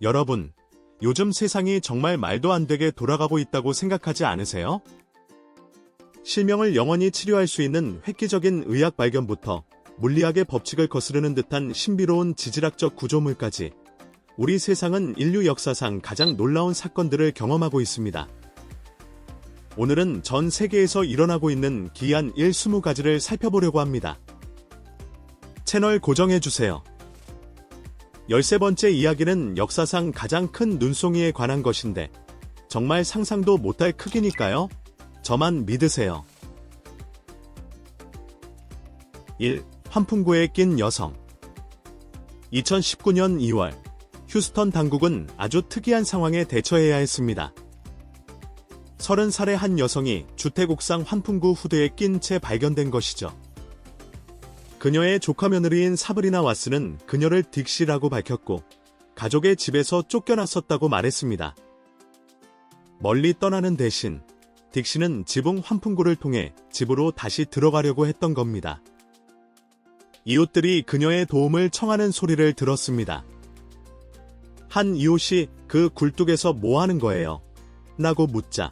여러분, 요즘 세상이 정말 말도 안 되게 돌아가고 있다고 생각하지 않으세요? 실명을 영원히 치료할 수 있는 획기적인 의학 발견부터 물리학의 법칙을 거스르는 듯한 신비로운 지질학적 구조물까지 우리 세상은 인류 역사상 가장 놀라운 사건들을 경험하고 있습니다. 오늘은 전 세계에서 일어나고 있는 기이한 20가지를 살펴보려고 합니다. 채널 고정해주세요. 13번째 이야기는 역사상 가장 큰 눈송이에 관한 것인데 정말 상상도 못할 크기니까요. 저만 믿으세요. 1. 환풍구에 낀 여성. 2019년 2월 휴스턴 당국은 아주 특이한 상황에 대처해야 했습니다. 30살의 한 여성이 주택 옥상 환풍구 후드에 낀 채 발견된 것이죠. 그녀의 조카 며느리인 사브리나 와스는 그녀를 딕시라고 밝혔고 가족의 집에서 쫓겨났었다고 말했습니다. 멀리 떠나는 대신 딕시는 지붕 환풍구를 통해 집으로 다시 들어가려고 했던 겁니다. 이웃들이 그녀의 도움을 청하는 소리를 들었습니다. 한 이웃이 그 굴뚝에서 뭐 하는 거예요? 라고 묻자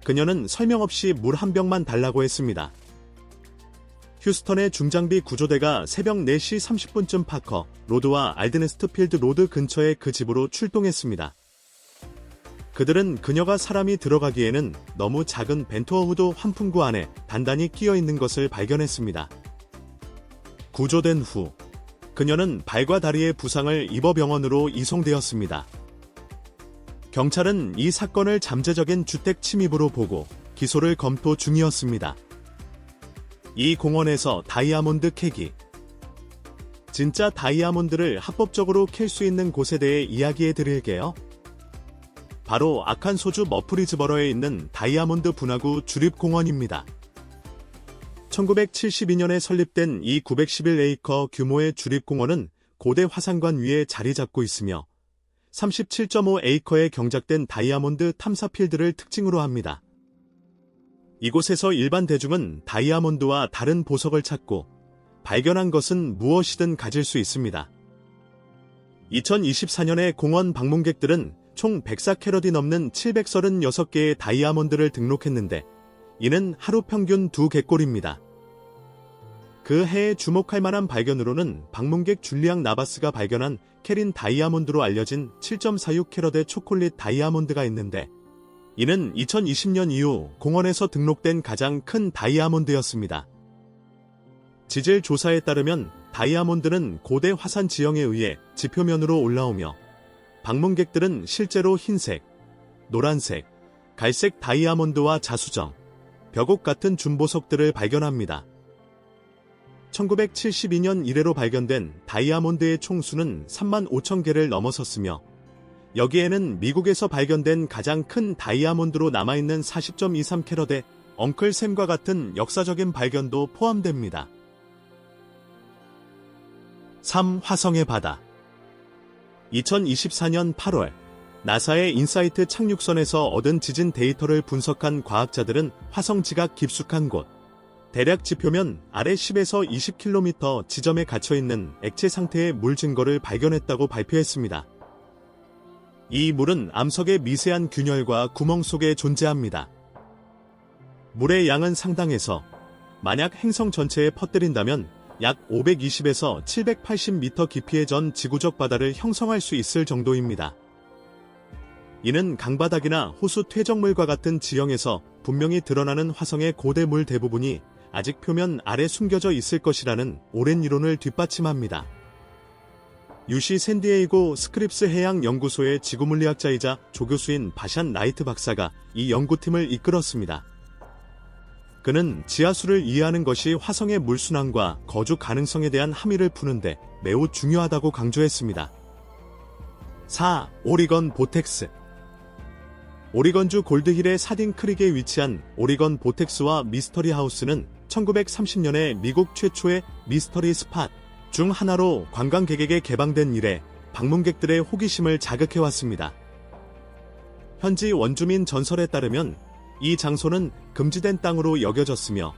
그녀는 설명 없이 물 한 병만 달라고 했습니다. 휴스턴의 중장비 구조대가 새벽 4시 30분쯤 파커 로드와 알드네스트 필드 로드 근처의 그 집으로 출동했습니다. 그들은 그녀가 사람이 들어가기에는 너무 작은 벤토어후드 환풍구 안에 단단히 끼어 있는 것을 발견했습니다. 구조된 후 그녀는 발과 다리에 부상을 입어 병원으로 이송되었습니다. 경찰은 이 사건을 잠재적인 주택 침입으로 보고 기소를 검토 중이었습니다. 이 공원에서 다이아몬드 캐기. 진짜 다이아몬드를 합법적으로 캘 수 있는 곳에 대해 이야기해 드릴게요. 바로 아칸소주 머프리즈버러에 있는 다이아몬드 분화구 주립공원입니다. 1972년에 설립된 이 911에이커 규모의 주립공원은 고대 화산관 위에 자리 잡고 있으며 37.5에이커의 경작된 다이아몬드 탐사 필드를 특징으로 합니다. 이곳에서 일반 대중은 다이아몬드와 다른 보석을 찾고 발견한 것은 무엇이든 가질 수 있습니다. 2024년에 공원 방문객들은 총 104캐럿이 넘는 736개의 다이아몬드를 등록했는데 이는 하루 평균 2개꼴입니다. 그 해에 주목할 만한 발견으로는 방문객 줄리앙 나바스가 발견한 캐린 다이아몬드로 알려진 7.46캐럿의 초콜릿 다이아몬드가 있는데 이는 2020년 이후 공원에서 등록된 가장 큰 다이아몬드였습니다. 지질 조사에 따르면 다이아몬드는 고대 화산 지형에 의해 지표면으로 올라오며 방문객들은 실제로 흰색, 노란색, 갈색 다이아몬드와 자수정, 벽옥 같은 준보석들을 발견합니다. 1972년 이래로 발견된 다이아몬드의 총수는 35,000개를 넘어섰으며 여기에는 미국에서 발견된 가장 큰 다이아몬드로 남아있는 40.23캐럿의 엉클샘과 같은 역사적인 발견도 포함됩니다. 3. 화성의 바다. 2024년 8월 나사의 인사이트 착륙선에서 얻은 지진 데이터를 분석한 과학자들은 화성 지각 깊숙한 곳, 대략 지표면 아래 10에서 20km 지점에 갇혀있는 액체 상태의 물 증거를 발견했다고 발표했습니다. 이 물은 암석의 미세한 균열과 구멍 속에 존재합니다. 물의 양은 상당해서 만약 행성 전체에 퍼뜨린다면 약 520에서 780m 깊이의 전 지구적 바다를 형성할 수 있을 정도입니다. 이는 강바닥이나 호수 퇴적물과 같은 지형에서 분명히 드러나는 화성의 고대 물 대부분이 아직 표면 아래 숨겨져 있을 것이라는 오랜 이론을 뒷받침합니다. UC 샌디에이고 스크립스 해양 연구소의 지구물리학자이자 조교수인 바샨 라이트 박사가 이 연구팀을 이끌었습니다. 그는 지하수를 이해하는 것이 화성의 물순환과 거주 가능성에 대한 함의를 푸는데 매우 중요하다고 강조했습니다. 4. 오리건 보텍스. 오리건주 골드힐의 사딘 크릭에 위치한 오리건 보텍스와 미스터리 하우스는 1930년에 미국 최초의 미스터리 스팟 중 하나로 관광객에게 개방된 이래 방문객들의 호기심을 자극해왔습니다. 현지 원주민 전설에 따르면 이 장소는 금지된 땅으로 여겨졌으며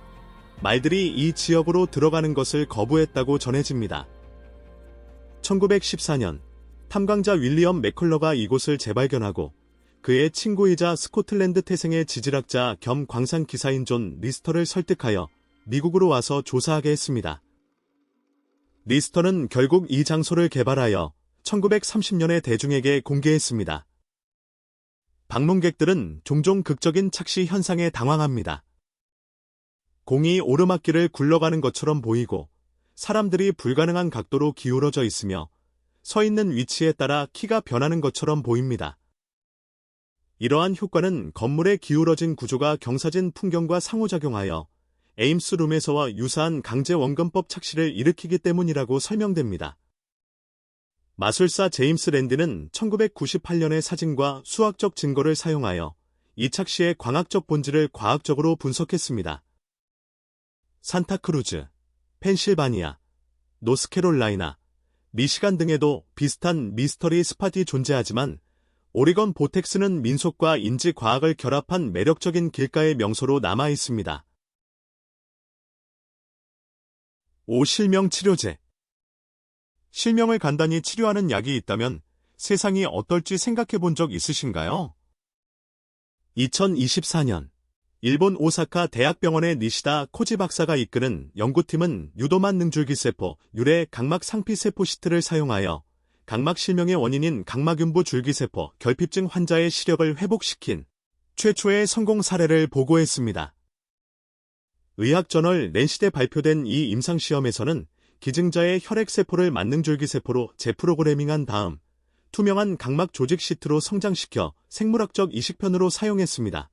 말들이 이 지역으로 들어가는 것을 거부했다고 전해집니다. 1914년 탐광자 윌리엄 맥컬러가 이곳을 재발견하고 그의 친구이자 스코틀랜드 태생의 지질학자 겸 광산 기사인 존 리스터를 설득하여 미국으로 와서 조사하게 했습니다. 리스터는 결국 이 장소를 개발하여 1930년에 대중에게 공개했습니다. 방문객들은 종종 극적인 착시 현상에 당황합니다. 공이 오르막길을 굴러가는 것처럼 보이고 사람들이 불가능한 각도로 기울어져 있으며 서 있는 위치에 따라 키가 변하는 것처럼 보입니다. 이러한 효과는 건물의 기울어진 구조가 경사진 풍경과 상호작용하여 에임스룸에서와 유사한 강제 원근법 착시를 일으키기 때문이라고 설명됩니다. 마술사 제임스 랜디는 1998년의 사진과 수학적 증거를 사용하여 이 착시의 광학적 본질을 과학적으로 분석했습니다. 산타크루즈, 펜실바니아, 노스캐롤라이나, 미시간 등에도 비슷한 미스터리 스팟이 존재하지만 오리건 보텍스는 민속과 인지과학을 결합한 매력적인 길가의 명소로 남아 있습니다. 5. 실명치료제. 실명을 간단히 치료하는 약이 있다면 세상이 어떨지 생각해 본 적 있으신가요? 2024년 일본 오사카 대학병원의 니시다 코지 박사가 이끄는 연구팀은 유도만 능줄기세포, 유래 각막 상피세포시트를 사용하여 각막 실명의 원인인 각막윤부 줄기세포 결핍증 환자의 시력을 회복시킨 최초의 성공 사례를 보고했습니다. 의학저널 랜시대 발표된 이 임상시험에서는 기증자의 혈액세포를 만능줄기세포로 재프로그래밍한 다음 투명한 각막 조직 시트로 성장시켜 생물학적 이식편으로 사용했습니다.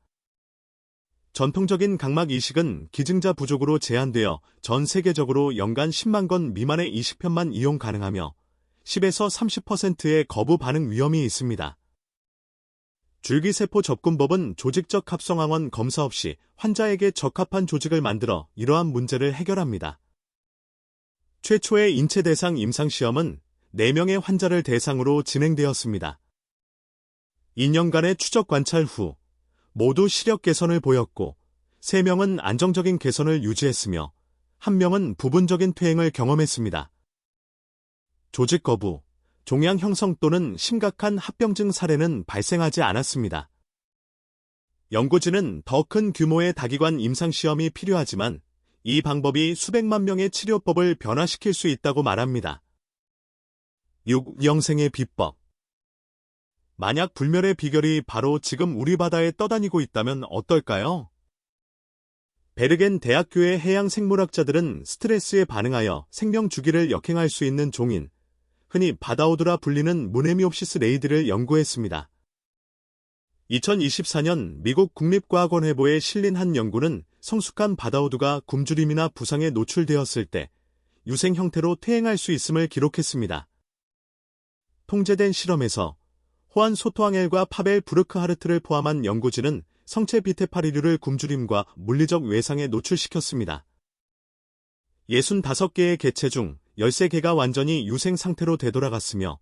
전통적인 각막 이식은 기증자 부족으로 제한되어 전 세계적으로 연간 10만 건 미만의 이식편만 이용 가능하며 10에서 30%의 거부 반응 위험이 있습니다. 줄기세포 접근법은 조직적 합성항원 검사 없이 환자에게 적합한 조직을 만들어 이러한 문제를 해결합니다. 최초의 인체 대상 임상시험은 4명의 환자를 대상으로 진행되었습니다. 2년간의 추적 관찰 후 모두 시력 개선을 보였고 3명은 안정적인 개선을 유지했으며 1명은 부분적인 퇴행을 경험했습니다. 조직 거부, 종양 형성 또는 심각한 합병증 사례는 발생하지 않았습니다. 연구진은 더 큰 규모의 다기관 임상시험이 필요하지만 이 방법이 수백만 명의 치료법을 변화시킬 수 있다고 말합니다. 6. 영생의 비법. 만약 불멸의 비결이 바로 지금 우리 바다에 떠다니고 있다면 어떨까요? 베르겐 대학교의 해양생물학자들은 스트레스에 반응하여 생명 주기를 역행할 수 있는 종인, 흔히 바다오드라 불리는 무네미옵시스 레이드를 연구했습니다. 2024년 미국 국립과학원회보에 실린 한 연구는 성숙한 바다오두가 굶주림이나 부상에 노출되었을 때 유생 형태로 퇴행할 수 있음을 기록했습니다. 통제된 실험에서 호안 소토앙엘과 파벨 브르크하르트를 포함한 연구진은 성체 비테파리류를 굶주림과 물리적 외상에 노출시켰습니다. 65개의 개체 중 13개가 완전히 유생 상태로 되돌아갔으며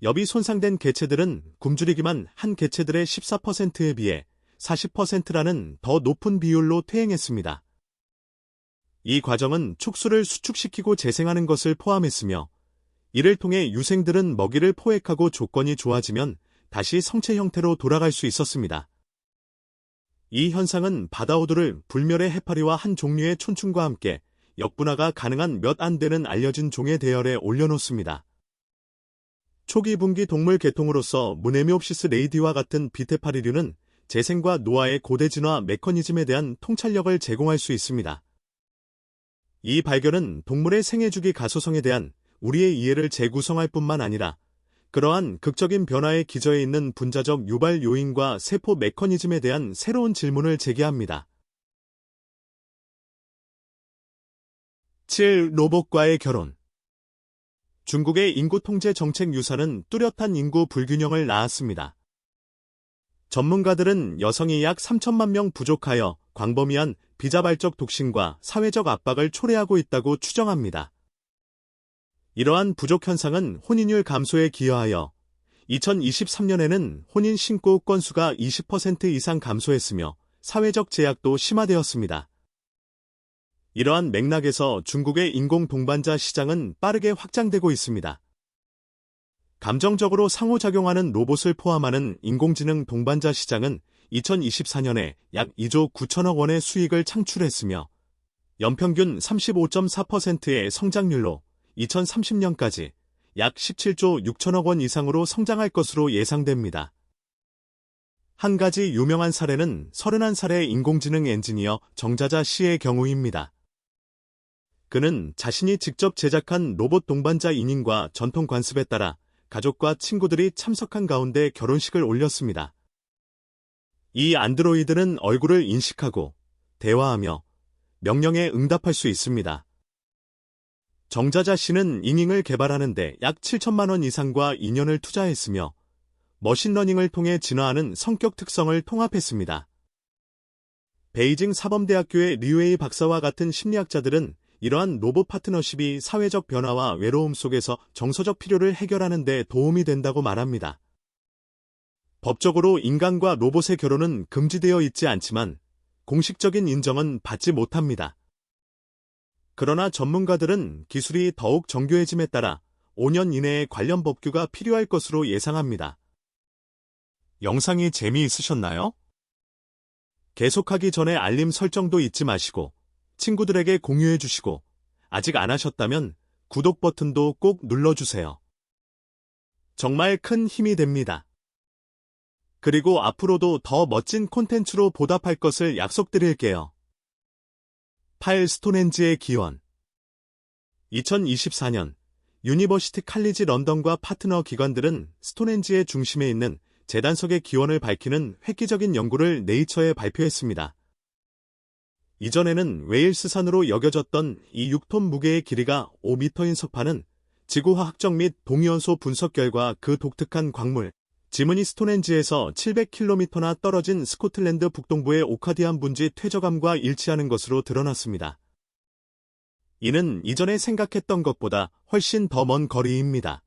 엽이 손상된 개체들은 굶주리기만 한 개체들의 14%에 비해 40%라는 더 높은 비율로 퇴행했습니다. 이 과정은 촉수를 수축시키고 재생하는 것을 포함했으며 이를 통해 유생들은 먹이를 포획하고 조건이 좋아지면 다시 성체 형태로 돌아갈 수 있었습니다. 이 현상은 바다오두를 불멸의 해파리와 한 종류의 촌충과 함께 역분화가 가능한 몇 안 되는 알려진 종의 대열에 올려놓습니다. 초기 분기 동물 계통으로서 무네미옵시스 레이디와 같은 비테파리류는 재생과 노화의 고대 진화 메커니즘에 대한 통찰력을 제공할 수 있습니다. 이 발견은 동물의 생애주기 가소성에 대한 우리의 이해를 재구성할 뿐만 아니라 그러한 극적인 변화의 기저에 있는 분자적 유발 요인과 세포 메커니즘에 대한 새로운 질문을 제기합니다. 7. 로봇과의 결혼. 중국의 인구 통제 정책 유사는 뚜렷한 인구 불균형을 낳았습니다. 전문가들은 여성이 약 3천만 명 부족하여 광범위한 비자발적 독신과 사회적 압박을 초래하고 있다고 추정합니다. 이러한 부족 현상은 혼인율 감소에 기여하여 2023년에는 혼인 신고 건수가 20% 이상 감소했으며 사회적 제약도 심화되었습니다. 이러한 맥락에서 중국의 인공 동반자 시장은 빠르게 확장되고 있습니다. 감정적으로 상호작용하는 로봇을 포함하는 인공지능 동반자 시장은 2024년에 약 2조 9천억 원의 수익을 창출했으며 연평균 35.4%의 성장률로 2030년까지 약 17조 6천억 원 이상으로 성장할 것으로 예상됩니다. 한 가지 유명한 사례는 31살의 인공지능 엔지니어 정자자 씨의 경우입니다. 그는 자신이 직접 제작한 로봇 동반자 인인과 전통 관습에 따라 가족과 친구들이 참석한 가운데 결혼식을 올렸습니다. 이 안드로이드는 얼굴을 인식하고 대화하며 명령에 응답할 수 있습니다. 정자자 씨는 인잉을 개발하는 데 약 7천만 원 이상과 2년을 투자했으며 머신러닝을 통해 진화하는 성격 특성을 통합했습니다. 베이징 사범대학교의 리웨이 박사와 같은 심리학자들은 이러한 로봇 파트너십이 사회적 변화와 외로움 속에서 정서적 필요를 해결하는 데 도움이 된다고 말합니다. 법적으로 인간과 로봇의 결혼은 금지되어 있지 않지만 공식적인 인정은 받지 못합니다. 그러나 전문가들은 기술이 더욱 정교해짐에 따라 5년 이내에 관련 법규가 필요할 것으로 예상합니다. 영상이 재미있으셨나요? 계속하기 전에 알림 설정도 잊지 마시고 친구들에게 공유해 주시고 아직 안 하셨다면 구독 버튼도 꼭 눌러주세요. 정말 큰 힘이 됩니다. 그리고 앞으로도 더 멋진 콘텐츠로 보답할 것을 약속드릴게요. 파일 스톤헨지의 기원 2024년 유니버시티 칼리지 런던과 파트너 기관들은 스톤헨지의 중심에 있는 재단석의 기원을 밝히는 획기적인 연구를 네이처에 발표했습니다. 이전에는 웨일스산으로 여겨졌던 이 6톤 무게의 길이가 5m인 석판은 지구화학적 및 동위원소 분석 결과 그 독특한 광물, 지문이 스톤헨지에서 700km나 떨어진 스코틀랜드 북동부의 오카디안 분지 퇴적암과 일치하는 것으로 드러났습니다. 이는 이전에 생각했던 것보다 훨씬 더 먼 거리입니다.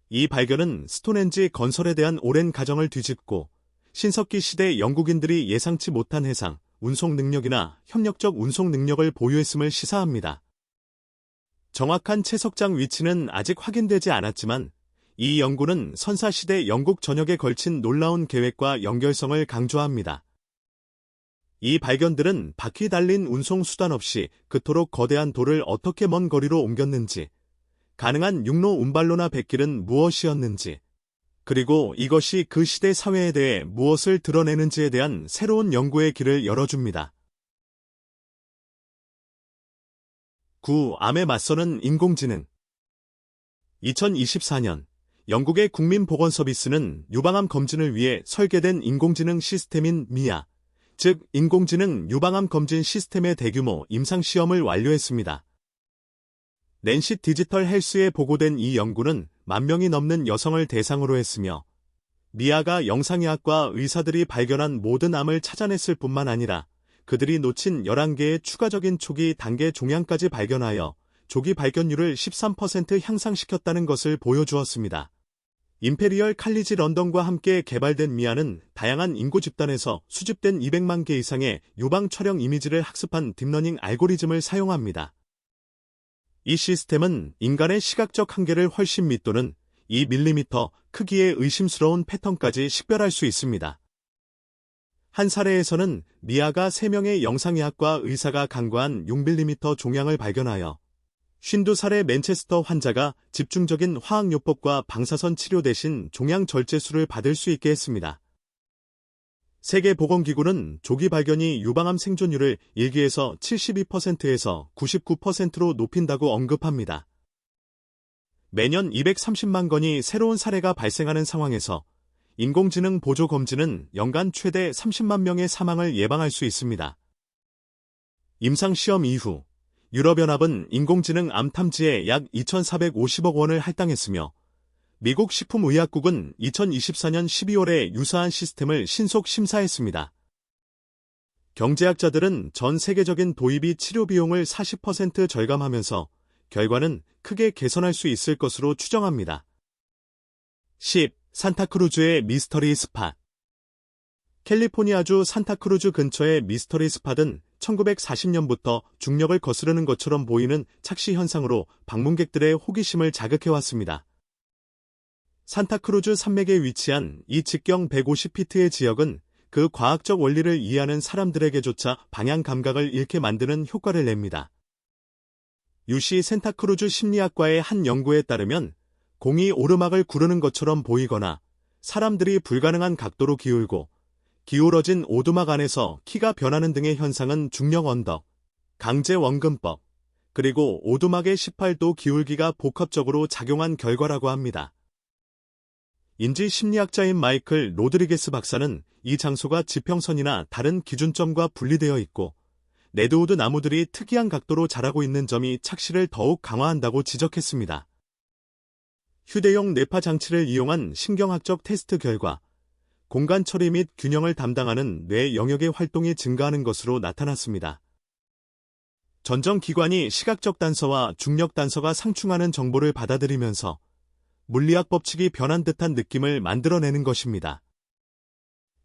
이 발견은 스톤헨지 건설에 대한 오랜 가정을 뒤집고 신석기 시대 영국인들이 예상치 못한 해상, 운송 능력이나 협력적 운송 능력을 보유했음을 시사합니다. 정확한 채석장 위치는 아직 확인되지 않았지만 이 연구는 선사시대 영국 전역에 걸친 놀라운 계획과 연결성을 강조합니다. 이 발견들은 바퀴 달린 운송 수단 없이 그토록 거대한 돌을 어떻게 먼 거리로 옮겼는지, 가능한 육로 운반로나 백길은 무엇이었는지, 그리고 이것이 그 시대 사회에 대해 무엇을 드러내는지에 대한 새로운 연구의 길을 열어줍니다. 9. 암에 맞서는 인공지능 2024년 영국의 국민보건서비스는 유방암 검진을 위해 설계된 인공지능 시스템인 미아, 즉 인공지능 유방암 검진 시스템의 대규모 임상시험을 완료했습니다. 낸시 디지털 헬스에 보고된 이 연구는 10,000명이 넘는 여성을 대상으로 했으며 미아가 영상의학과 의사들이 발견한 모든 암을 찾아냈을 뿐만 아니라 그들이 놓친 11개의 추가적인 초기 단계 종양까지 발견하여 조기 발견율을 13% 향상시켰다는 것을 보여주었습니다. 임페리얼 칼리지 런던과 함께 개발된 미아는 다양한 인구 집단에서 수집된 200만 개 이상의 유방 촬영 이미지를 학습한 딥러닝 알고리즘을 사용합니다. 이 시스템은 인간의 시각적 한계를 훨씬 밑도는 2mm 크기의 의심스러운 패턴까지 식별할 수 있습니다. 한 사례에서는 미아가 3명의 영상의학과 의사가 간과한 6mm 종양을 발견하여 52살의 맨체스터 환자가 집중적인 화학요법과 방사선 치료 대신 종양 절제술을 받을 수 있게 했습니다. 세계보건기구는 조기 발견이 유방암 생존율을 1기에서 72%에서 99%로 높인다고 언급합니다. 매년 230만 건이 새로운 사례가 발생하는 상황에서 인공지능 보조 검진은 연간 최대 30만 명의 사망을 예방할 수 있습니다. 임상시험 이후 유럽연합은 인공지능 암 탐지에 약 2,450억 원을 할당했으며 미국 식품의약국은 2024년 12월에 유사한 시스템을 신속 심사했습니다. 경제학자들은 전 세계적인 도입이 치료 비용을 40% 절감하면서 결과는 크게 개선할 수 있을 것으로 추정합니다. 10. 산타크루즈의 미스터리 스팟 캘리포니아주 산타크루즈 근처의 미스터리 스팟은 1940년부터 중력을 거스르는 것처럼 보이는 착시 현상으로 방문객들의 호기심을 자극해왔습니다. 산타크루즈 산맥에 위치한 이 직경 150피트의 지역은 그 과학적 원리를 이해하는 사람들에게조차 방향 감각을 잃게 만드는 효과를 냅니다. UC 산타크루즈 심리학과의 한 연구에 따르면 공이 오르막을 구르는 것처럼 보이거나 사람들이 불가능한 각도로 기울고 기울어진 오두막 안에서 키가 변하는 등의 현상은 중력 언덕, 강제 원근법, 그리고 오두막의 18도 기울기가 복합적으로 작용한 결과라고 합니다. 인지 심리학자인 마이클 로드리게스 박사는 이 장소가 지평선이나 다른 기준점과 분리되어 있고 레드우드 나무들이 특이한 각도로 자라고 있는 점이 착시를 더욱 강화한다고 지적했습니다. 휴대용 뇌파 장치를 이용한 신경학적 테스트 결과 공간 처리 및 균형을 담당하는 뇌 영역의 활동이 증가하는 것으로 나타났습니다. 전정기관이 시각적 단서와 중력 단서가 상충하는 정보를 받아들이면서 물리학 법칙이 변한 듯한 느낌을 만들어내는 것입니다.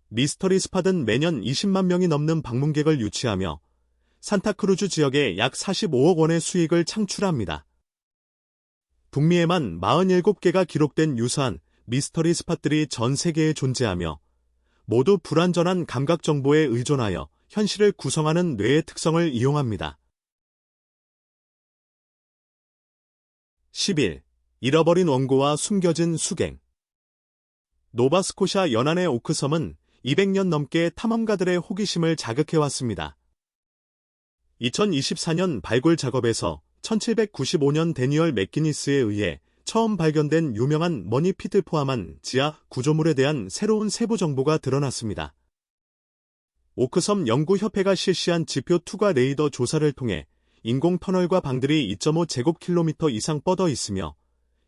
미스터리 스팟은 매년 20만 명이 넘는 방문객을 유치하며 산타크루즈 지역에 약 45억 원의 수익을 창출합니다. 북미에만 47개가 기록된 유사한 미스터리 스팟들이 전 세계에 존재하며 모두 불완전한 감각 정보에 의존하여 현실을 구성하는 뇌의 특성을 이용합니다. 11. 잃어버린 원고와 숨겨진 수갱. 노바스코샤 연안의 오크섬은 200년 넘게 탐험가들의 호기심을 자극해왔습니다. 2024년 발굴 작업에서 1795년 데니얼 맥기니스에 의해 처음 발견된 유명한 머니핏을 포함한 지하 구조물에 대한 새로운 세부 정보가 드러났습니다. 오크섬 연구협회가 실시한 지표 투과 레이더 조사를 통해 인공 터널과 방들이 2.5제곱킬로미터 이상 뻗어 있으며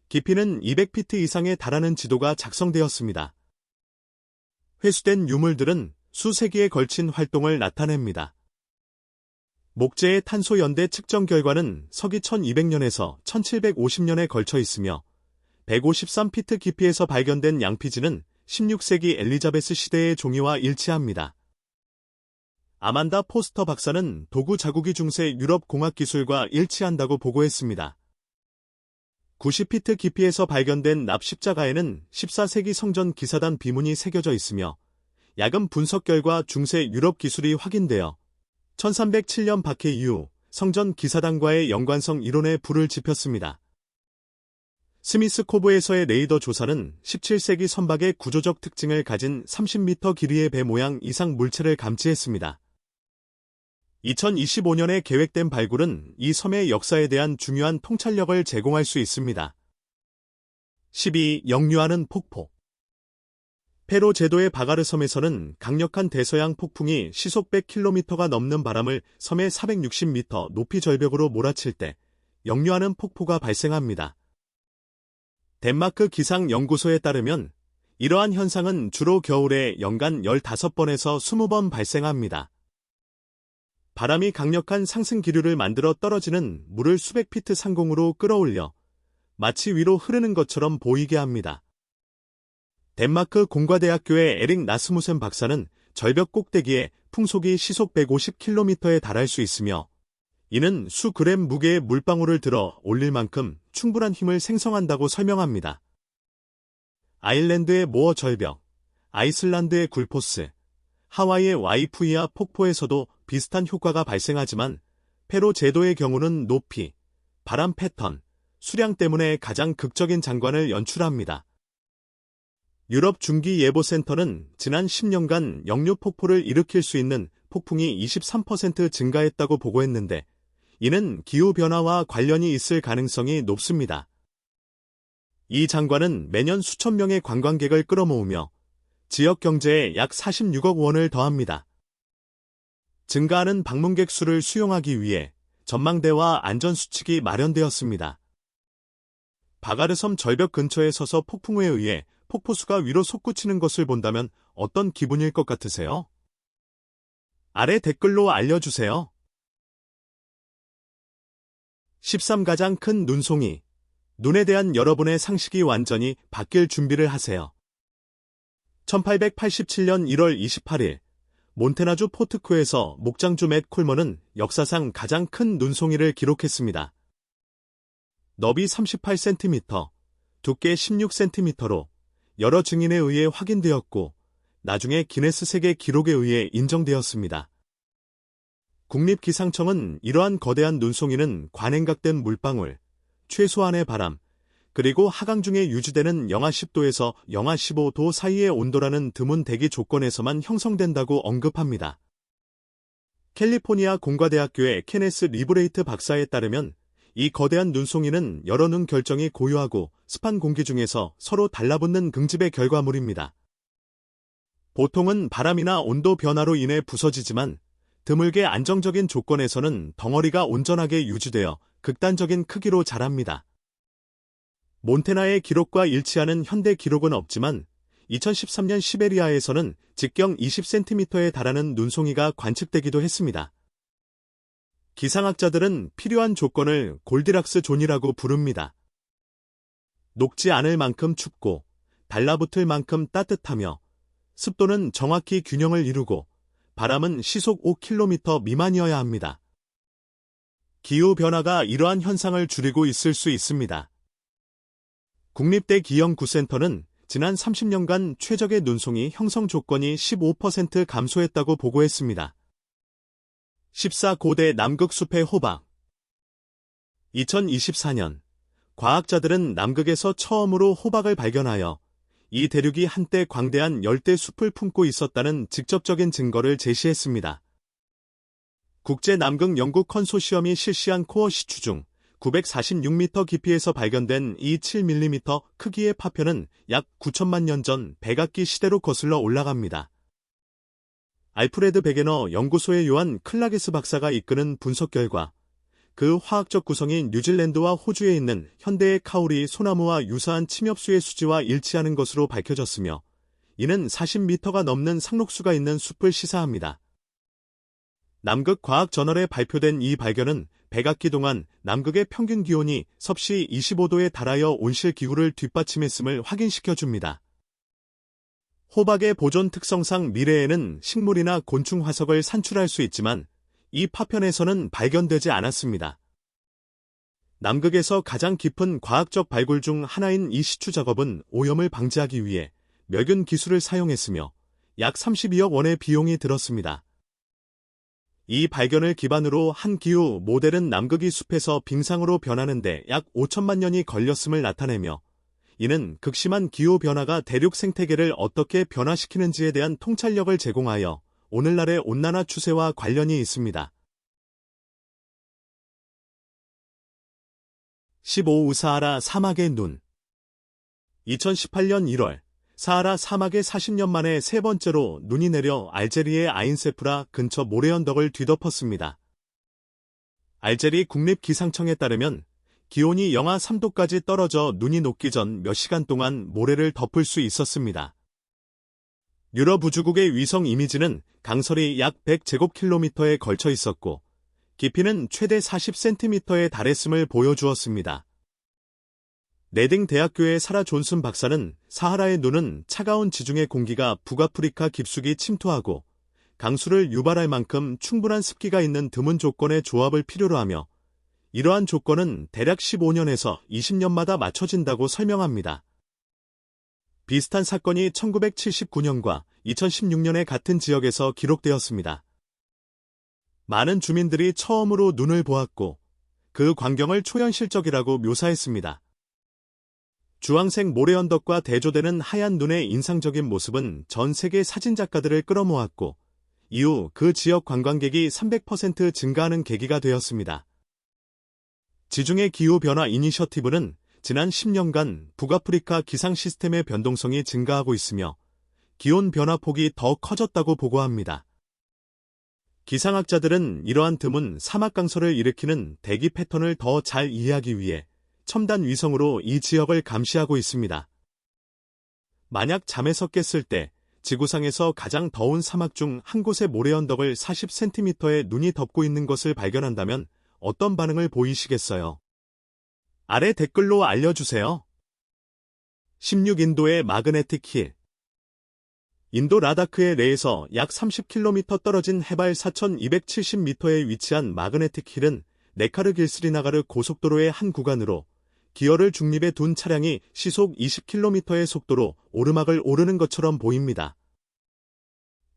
깊이는 200피트 이상에 달하는 지도가 작성되었습니다. 회수된 유물들은 수세기에 걸친 활동을 나타냅니다. 목재의 탄소 연대 측정 결과는 서기 1200년에서 1750년에 걸쳐 있으며 153피트 깊이에서 발견된 양피지는 16세기 엘리자베스 시대의 종이와 일치합니다. 아만다 포스터 박사는 도구 자국이 중세 유럽 공학 기술과 일치한다고 보고했습니다. 90피트 깊이에서 발견된 납십자가에는 14세기 성전 기사단 비문이 새겨져 있으며 야금 분석 결과 중세 유럽 기술이 확인되어 1307년 박해 이후 성전 기사단과의 연관성 이론에 불을 지폈습니다. 스미스 코브에서의 레이더 조사는 17세기 선박의 구조적 특징을 가진 30m 길이의 배 모양 이상 물체를 감지했습니다. 2025년에 계획된 발굴은 이 섬의 역사에 대한 중요한 통찰력을 제공할 수 있습니다. 12. 역류하는 폭포. 페루 제도의 바가르 섬에서는 강력한 대서양 폭풍이 시속 100km가 넘는 바람을 섬의 460m 높이 절벽으로 몰아칠 때 역류하는 폭포가 발생합니다. 덴마크 기상연구소에 따르면 이러한 현상은 주로 겨울에 연간 15번에서 20번 발생합니다. 바람이 강력한 상승 기류를 만들어 떨어지는 물을 수백 피트 상공으로 끌어올려 마치 위로 흐르는 것처럼 보이게 합니다. 덴마크 공과대학교의 에릭 나스무센 박사는 절벽 꼭대기에 풍속이 시속 150km에 달할 수 있으며 이는 수그램 무게의 물방울을 들어 올릴 만큼 충분한 힘을 생성한다고 설명합니다. 아일랜드의 모어 절벽, 아이슬란드의 굴포스, 하와이의 와이푸이아 폭포에서도 비슷한 효과가 발생하지만 페루 제도의 경우는 높이, 바람 패턴, 수량 때문에 가장 극적인 장관을 연출합니다. 유럽 중기예보센터는 지난 10년간 역류 폭포를 일으킬 수 있는 폭풍이 23% 증가했다고 보고했는데 이는 기후변화와 관련이 있을 가능성이 높습니다. 이 장관은 매년 수천 명의 관광객을 끌어모으며 지역 경제에 약 46억 원을 더합니다. 증가하는 방문객 수를 수용하기 위해 전망대와 안전수칙이 마련되었습니다. 바가르섬 절벽 근처에 서서 폭풍우에 의해 폭포수가 위로 솟구치는 것을 본다면 어떤 기분일 것 같으세요? 아래 댓글로 알려주세요. 13. 가장 큰 눈송이. 눈에 대한 여러분의 상식이 완전히 바뀔 준비를 하세요. 1887년 1월 28일 몬테나주 포트쿠에서 목장주 맷 콜먼은 역사상 가장 큰 눈송이를 기록했습니다. 너비 38cm, 두께 16cm로 여러 증인에 의해 확인되었고 나중에 기네스 세계 기록에 의해 인정되었습니다. 국립기상청은 이러한 거대한 눈송이는 관행각된 물방울, 최소한의 바람, 그리고 하강 중에 유지되는 영하 10도에서 영하 15도 사이의 온도라는 드문 대기 조건에서만 형성된다고 언급합니다. 캘리포니아 공과대학교의 케네스 리브레이트 박사에 따르면 이 거대한 눈송이는 여러 눈 결정이 고요하고 습한 공기 중에서 서로 달라붙는 긍집의 결과물입니다. 보통은 바람이나 온도 변화로 인해 부서지지만 드물게 안정적인 조건에서는 덩어리가 온전하게 유지되어 극단적인 크기로 자랍니다. 몬태나의 기록과 일치하는 현대 기록은 없지만 2013년 시베리아에서는 직경 20cm에 달하는 눈송이가 관측되기도 했습니다. 기상학자들은 필요한 조건을 골디락스 존이라고 부릅니다. 녹지 않을 만큼 춥고 달라붙을 만큼 따뜻하며 습도는 정확히 균형을 이루고 바람은 시속 5km 미만이어야 합니다. 기후변화가 이러한 현상을 줄이고 있을 수 있습니다. 국립대 기연구센터는 지난 30년간 최적의 눈송이 형성 조건이 15% 감소했다고 보고했습니다. 14고대 남극숲의 호박. 2024년 과학자들은 남극에서 처음으로 호박을 발견하여 이 대륙이 한때 광대한 열대 숲을 품고 있었다는 직접적인 증거를 제시했습니다. 국제 남극 연구 컨소시엄이 실시한 코어 시추 중 946m 깊이에서 발견된 이 7mm 크기의 파편은 약 9천만 년 전 백악기 시대로 거슬러 올라갑니다. 알프레드 베게너 연구소의 요한 클라게스 박사가 이끄는 분석 결과 그 화학적 구성이 뉴질랜드와 호주에 있는 현대의 카우리 소나무와 유사한 침엽수의 수지와 일치하는 것으로 밝혀졌으며 이는 40m가 넘는 상록수가 있는 숲을 시사합니다. 남극 과학 저널에 발표된 이 발견은 백악기 동안 남극의 평균 기온이 섭씨 25도에 달하여 온실 기후를 뒷받침했음을 확인시켜줍니다. 호박의 보존 특성상 미래에는 식물이나 곤충 화석을 산출할 수 있지만 이 파편에서는 발견되지 않았습니다. 남극에서 가장 깊은 과학적 발굴 중 하나인 이 시추 작업은 오염을 방지하기 위해 멸균 기술을 사용했으며 약 32억 원의 비용이 들었습니다. 이 발견을 기반으로 한 기후 모델은 남극이 숲에서 빙상으로 변하는 데 약 5천만 년이 걸렸음을 나타내며 이는 극심한 기후변화가 대륙 생태계를 어떻게 변화시키는지에 대한 통찰력을 제공하여 오늘날의 온난화 추세와 관련이 있습니다. 15. 사하라 사막의 눈. 2018년 1월 사하라 사막에 40년 만에 세 번째로 눈이 내려 알제리의 아인세프라 근처 모래언덕을 뒤덮었습니다. 알제리 국립기상청에 따르면 기온이 영하 3도까지 떨어져 눈이 녹기 전 몇 시간 동안 모래를 덮을 수 있었습니다. 유럽 우주국의 위성 이미지는 강설이 약 100제곱킬로미터에 걸쳐 있었고 깊이는 최대 40cm에 달했음을 보여주었습니다. 레딩 대학교의 사라 존슨 박사는 사하라의 눈은 차가운 지중해 공기가 북아프리카 깊숙이 침투하고 강수를 유발할 만큼 충분한 습기가 있는 드문 조건의 조합을 필요로 하며 이러한 조건은 대략 15년에서 20년마다 맞춰진다고 설명합니다. 비슷한 사건이 1979년과 2016년에 같은 지역에서 기록되었습니다. 많은 주민들이 처음으로 눈을 보았고 그 광경을 초현실적이라고 묘사했습니다. 주황색 모래언덕과 대조되는 하얀 눈의 인상적인 모습은 전 세계 사진작가들을 끌어모았고 이후 그 지역 관광객이 300% 증가하는 계기가 되었습니다. 지중해 기후변화 이니셔티브는 지난 10년간 북아프리카 기상 시스템의 변동성이 증가하고 있으며 기온 변화폭이 더 커졌다고 보고합니다. 기상학자들은 이러한 드문 사막 강설을 일으키는 대기 패턴을 더 잘 이해하기 위해 첨단 위성으로 이 지역을 감시하고 있습니다. 만약 잠에서 깼을 때 지구상에서 가장 더운 사막 중 한 곳의 모래언덕을 40cm의 눈이 덮고 있는 것을 발견한다면 어떤 반응을 보이시겠어요? 아래 댓글로 알려주세요. 16. 인도의 마그네틱 힐. 인도 라다크의 레에서 약 30km 떨어진 해발 4,270m에 위치한 마그네틱 힐은 네카르 길스리나가르 고속도로의 한 구간으로 기어를 중립에 둔 차량이 시속 20km의 속도로 오르막을 오르는 것처럼 보입니다.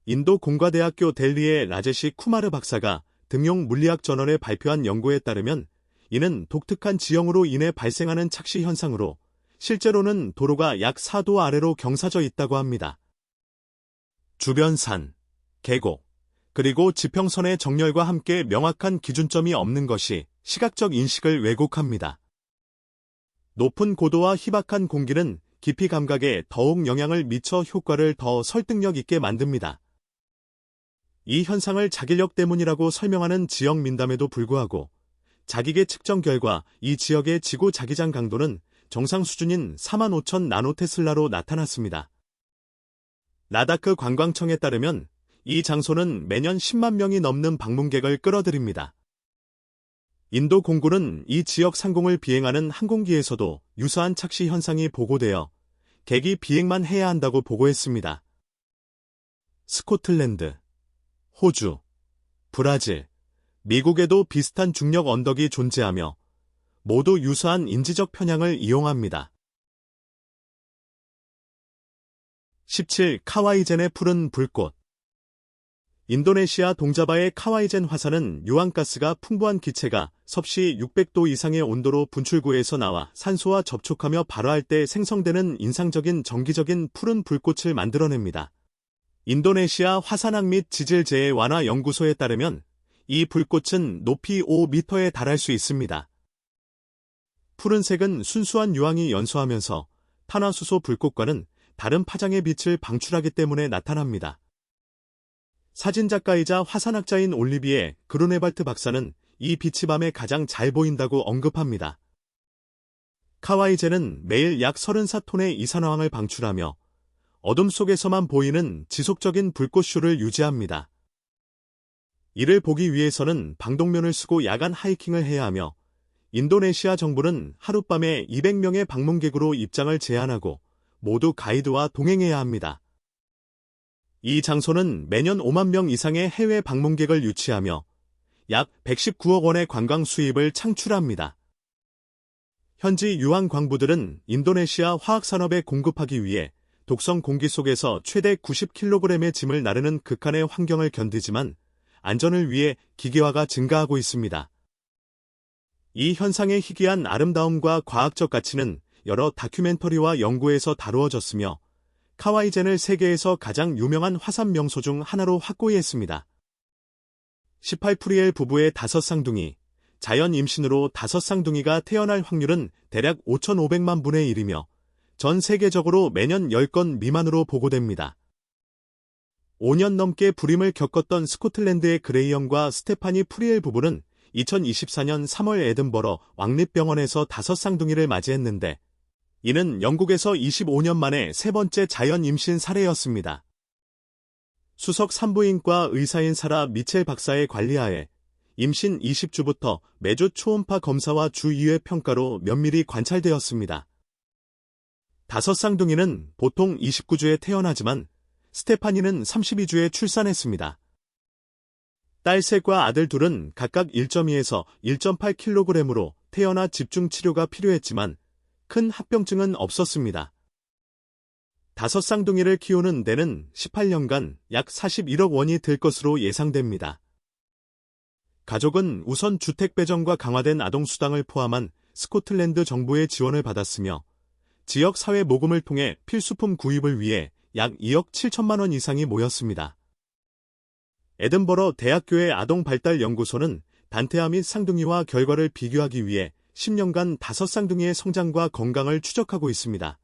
인도 공과대학교 델리의 라제시 쿠마르 박사가 등용 물리학 저널에 발표한 연구에 따르면 이는 독특한 지형으로 인해 발생하는 착시 현상으로 실제로는 도로가 약 4도 아래로 경사져 있다고 합니다. 주변 산, 계곡, 그리고 지평선의 정렬과 함께 명확한 기준점이 없는 것이 시각적 인식을 왜곡합니다. 높은 고도와 희박한 공기는 깊이 감각에 더욱 영향을 미쳐 효과를 더 설득력 있게 만듭니다. 이 현상을 자기력 때문이라고 설명하는 지역 민담에도 불구하고 자기계 측정 결과 이 지역의 지구 자기장 강도는 정상 수준인 45,000 나노테슬라로 나타났습니다. 라다크 관광청에 따르면 이 장소는 매년 10만 명이 넘는 방문객을 끌어들입니다. 인도 공군은 이 지역 상공을 비행하는 항공기에서도 유사한 착시 현상이 보고되어 객이 비행만 해야 한다고 보고했습니다. 스코틀랜드, 호주, 브라질, 미국에도 비슷한 중력 언덕이 존재하며 모두 유사한 인지적 편향을 이용합니다. 17. 카와이젠의 푸른 불꽃. 인도네시아 동자바의 카와이젠 화산은 유황가스가 풍부한 기체가 섭씨 600도 이상의 온도로 분출구에서 나와 산소와 접촉하며 발화할 때 생성되는 인상적인 정기적인 푸른 불꽃을 만들어냅니다. 인도네시아 화산학 및 지질재해 완화 연구소에 따르면 이 불꽃은 높이 5m에 달할 수 있습니다. 푸른색은 순수한 유황이 연소하면서 탄화수소 불꽃과는 다른 파장의 빛을 방출하기 때문에 나타납니다. 사진작가이자 화산학자인 올리비에 그루네발트 박사는 이 빛이 밤에 가장 잘 보인다고 언급합니다. 카와이젠은 매일 약 34톤의 이산화황을 방출하며 어둠 속에서만 보이는 지속적인 불꽃쇼를 유지합니다. 이를 보기 위해서는 방독면을 쓰고 야간 하이킹을 해야 하며 인도네시아 정부는 하룻밤에 200명의 방문객으로 입장을 제한하고 모두 가이드와 동행해야 합니다. 이 장소는 매년 5만 명 이상의 해외 방문객을 유치하며 약 119억 원의 관광 수입을 창출합니다. 현지 유황 광부들은 인도네시아 화학산업에 공급하기 위해 독성 공기 속에서 최대 90kg의 짐을 나르는 극한의 환경을 견디지만 안전을 위해 기계화가 증가하고 있습니다. 이 현상의 희귀한 아름다움과 과학적 가치는 여러 다큐멘터리와 연구에서 다루어졌으며 카와이젠을 세계에서 가장 유명한 화산 명소 중 하나로 확고히 했습니다. 18프리엘 부부의 5쌍둥이, 자연 임신으로 5쌍둥이가 태어날 확률은 대략 5,500만 분의 1이며 전 세계적으로 매년 10건 미만으로 보고됩니다. 5년 넘게 불임을 겪었던 스코틀랜드의 그레이엄과 스테파니 프리엘 부부는 2024년 3월 에든버러 왕립병원에서 5쌍둥이를 맞이했는데 이는 영국에서 25년 만에 세 번째 자연 임신 사례였습니다. 수석 산부인과 의사인 사라 미첼 박사의 관리하에 임신 20주부터 매주 초음파 검사와 주 2회 평가로 면밀히 관찰되었습니다. 5쌍둥이는 보통 29주에 태어나지만 스테파니는 32주에 출산했습니다. 딸 셋과 아들 둘은 각각 1.2에서 1.8kg으로 태어나 집중 치료가 필요했지만 큰 합병증은 없었습니다. 5쌍둥이를 키우는 데는 18년간 약 41억 원이 들 것으로 예상됩니다. 가족은 우선 주택 배정과 강화된 아동수당을 포함한 스코틀랜드 정부의 지원을 받았으며 지역 사회 모금을 통해 필수품 구입을 위해 약 2억 7천만 원 이상이 모였습니다. 에든버러 대학교의 아동발달연구소는 단태아 및 쌍둥이와 결과를 비교하기 위해 10년간 5쌍둥이의 성장과 건강을 추적하고 있습니다.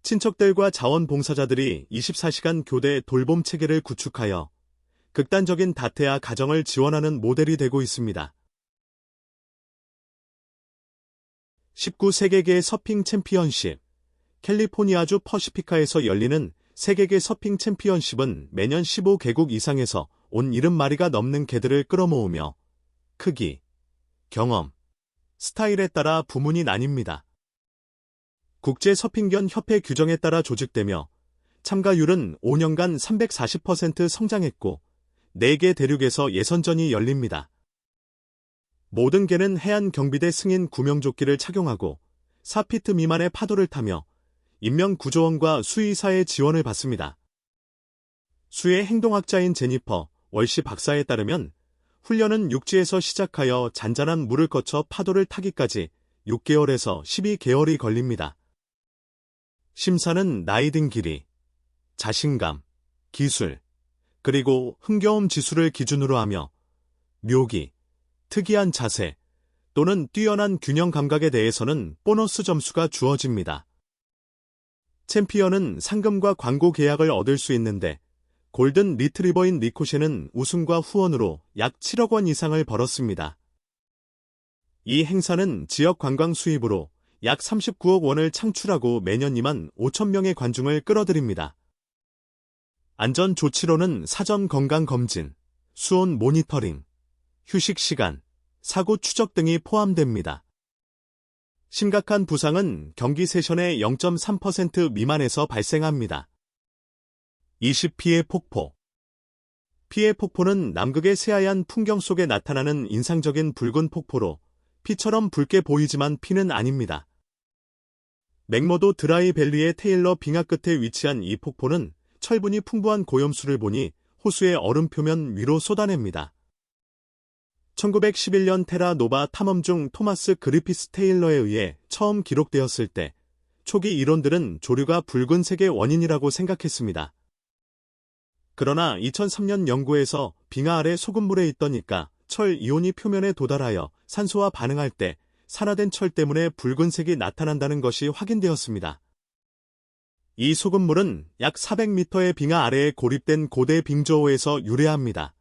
친척들과 자원봉사자들이 24시간 교대 돌봄 체계를 구축하여 극단적인 다태아 가정을 지원하는 모델이 되고 있습니다. 19세계계 서핑 챔피언십. 캘리포니아주 퍼시피카에서 열리는 세계계 서핑 챔피언십은 매년 15개국 이상에서 온 70마리가 넘는 개들을 끌어모으며 크기, 경험, 스타일에 따라 부문이 나뉩니다. 국제 서핑견 협회 규정에 따라 조직되며 참가율은 5년간 340% 성장했고 4개 대륙에서 예선전이 열립니다. 모든 개는 해안 경비대 승인 구명조끼를 착용하고 4피트 미만의 파도를 타며 인명구조원과 수의사의 지원을 받습니다. 수의 행동학자인 제니퍼 월시 박사에 따르면 훈련은 육지에서 시작하여 잔잔한 물을 거쳐 파도를 타기까지 6개월에서 12개월이 걸립니다. 심사는 나이 든 길이, 자신감, 기술, 그리고 흥겨움 지수를 기준으로 하며 묘기, 특이한 자세 또는 뛰어난 균형 감각에 대해서는 보너스 점수가 주어집니다. 챔피언은 상금과 광고 계약을 얻을 수 있는데 골든 리트리버인 리코셰는 우승과 후원으로 약 7억 원 이상을 벌었습니다. 이 행사는 지역 관광 수입으로 약 39억 원을 창출하고 매년 2만 5천 명의 관중을 끌어들입니다. 안전 조치로는 사전 건강 검진, 수온 모니터링, 휴식 시간, 사고 추적 등이 포함됩니다. 심각한 부상은 경기 세션의 0.3% 미만에서 발생합니다. 20피해 폭포. 피해 폭포는 남극의 새하얀 풍경 속에 나타나는 인상적인 붉은 폭포로 피처럼 붉게 보이지만 피는 아닙니다. 맥머도 드라이밸리의 테일러 빙하 끝에 위치한 이 폭포는 철분이 풍부한 고염수를 보니 호수의 얼음 표면 위로 쏟아냅니다. 1911년 테라 노바 탐험 중 토마스 그리피스 테일러에 의해 처음 기록되었을 때 초기 이론들은 조류가 붉은색의 원인이라고 생각했습니다. 그러나 2003년 연구에서 빙하 아래 소금물에 있던 이가 철 이온이 표면에 도달하여 산소와 반응할 때 산화된 철 때문에 붉은색이 나타난다는 것이 확인되었습니다. 이 소금물은 약 400m의 빙하 아래에 고립된 고대 빙저호에서 유래합니다.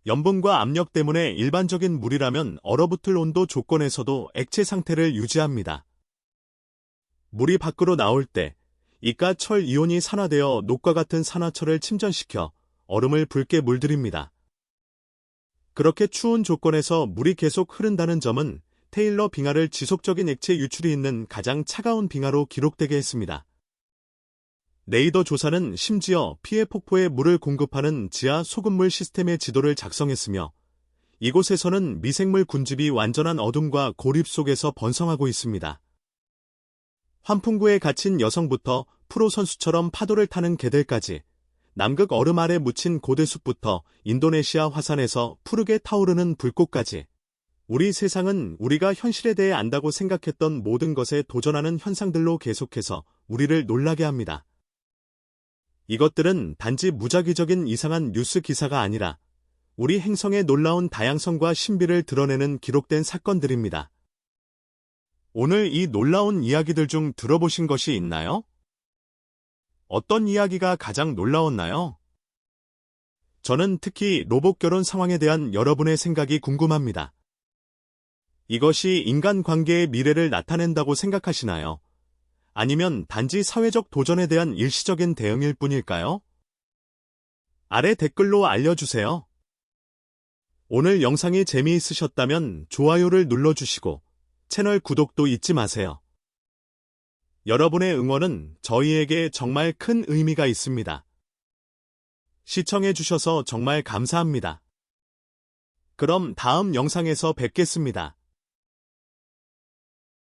염분과 압력 때문에 일반적인 물이라면 얼어붙을 온도 조건에서도 액체 상태를 유지합니다. 물이 밖으로 나올 때 이가 철 이온이 산화되어 녹과 같은 산화철을 침전시켜 얼음을 붉게 물들입니다. 그렇게 추운 조건에서 물이 계속 흐른다는 점은 테일러 빙하를 지속적인 액체 유출이 있는 가장 차가운 빙하로 기록되게 했습니다. 레이더 조사는 심지어 피해 폭포에 물을 공급하는 지하 소금물 시스템의 지도를 작성했으며 이곳에서는 미생물 군집이 완전한 어둠과 고립 속에서 번성하고 있습니다. 환풍구에 갇힌 여성부터 프로 선수처럼 파도를 타는 개들까지 남극 얼음 아래 묻힌 고대숲부터 인도네시아 화산에서 푸르게 타오르는 불꽃까지 우리 세상은 우리가 현실에 대해 안다고 생각했던 모든 것에 도전하는 현상들로 계속해서 우리를 놀라게 합니다. 이것들은 단지 무작위적인 이상한 뉴스 기사가 아니라 우리 행성의 놀라운 다양성과 신비를 드러내는 기록된 사건들입니다. 오늘 이 놀라운 이야기들 중 들어보신 것이 있나요? 어떤 이야기가 가장 놀라웠나요? 저는 특히 로봇 결혼 상황에 대한 여러분의 생각이 궁금합니다. 이것이 인간관계의 미래를 나타낸다고 생각하시나요? 아니면 단지 사회적 도전에 대한 일시적인 대응일 뿐일까요? 아래 댓글로 알려주세요. 오늘 영상이 재미있으셨다면 좋아요를 눌러주시고 채널 구독도 잊지 마세요. 여러분의 응원은 저희에게 정말 큰 의미가 있습니다. 시청해주셔서 정말 감사합니다. 그럼 다음 영상에서 뵙겠습니다.